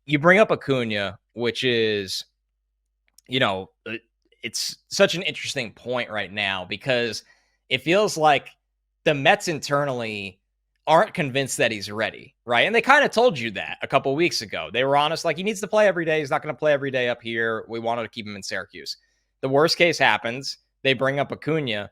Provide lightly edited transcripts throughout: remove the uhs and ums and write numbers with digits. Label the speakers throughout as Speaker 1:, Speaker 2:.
Speaker 1: you bring up Acuna, which is, it's such an interesting point right now because it feels like the Mets internally aren't convinced that he's ready, right? And they kind of told you that a couple weeks ago. They were honest, like he needs to play every day. He's not going to play every day up here. We wanted to keep him in Syracuse. The worst case happens. They bring up Acuna.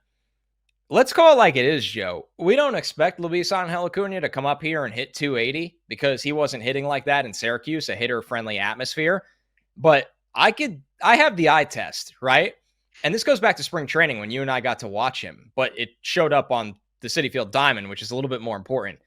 Speaker 1: Let's call it like it is, Joe. We don't expect Luisangel Acuna to come up here and hit 280 because he wasn't hitting like that in Syracuse, a hitter-friendly atmosphere. But I have the eye test, right? And this goes back to spring training when you and I got to watch him, but it showed up on the Citi Field Diamond, which is a little bit more important.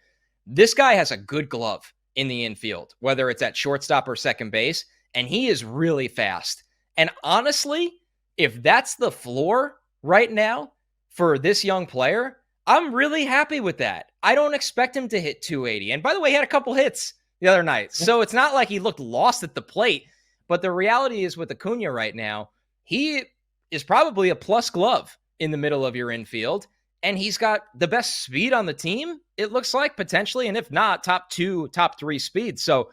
Speaker 1: This guy has a good glove in the infield, whether it's at shortstop or second base, and he is really fast. And honestly, if that's the floor right now for this young player, I'm really happy with that. I don't expect him to hit 280. And by the way, he had a couple hits the other night. So it's not like he looked lost at the plate. But the reality is with Acuna right now, he is probably a plus glove in the middle of your infield. And he's got the best speed on the team, it looks like, potentially. And if not, top 2, top 3 speed. So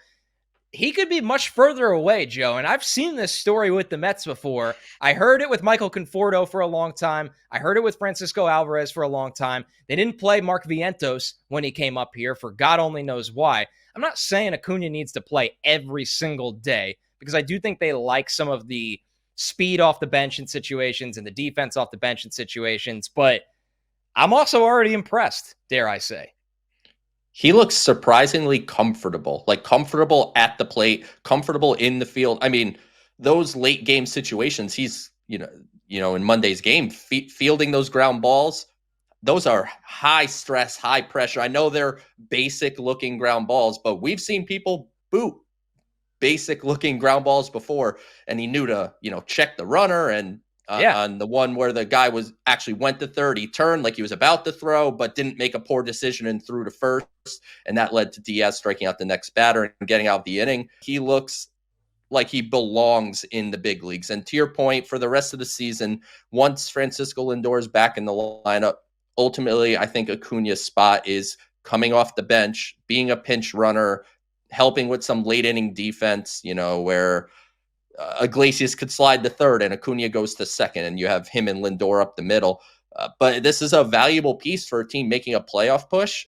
Speaker 1: he could be much further away, Joe. And I've seen this story with the Mets before. I heard it with Michael Conforto for a long time. I heard it with Francisco Alvarez for a long time. They didn't play Mark Vientos when he came up here for God only knows why. I'm not saying Acuna needs to play every single day because I do think they like some of the speed off the bench in situations and the defense off the bench in situations. But I'm also already impressed, dare I say.
Speaker 2: He looks surprisingly comfortable, like comfortable at the plate, comfortable in the field. I mean, those late game situations, he's, in Monday's game, fielding those ground balls, those are high stress, high pressure. I know they're basic looking ground balls, but we've seen people boot basic looking ground balls before, and he knew to, check the runner. And on the one where the guy went to third, he turned like he was about to throw, but didn't make a poor decision and threw to first. And that led to Diaz striking out the next batter and getting out of the inning. He looks like he belongs in the big leagues. And to your point, for the rest of the season, once Francisco Lindor is back in the lineup, ultimately, I think Acuna's spot is coming off the bench, being a pinch runner, helping with some late inning defense, where Iglesias could slide to third and Acuna goes to second, and you have him and Lindor up the middle. But this is a valuable piece for a team making a playoff push.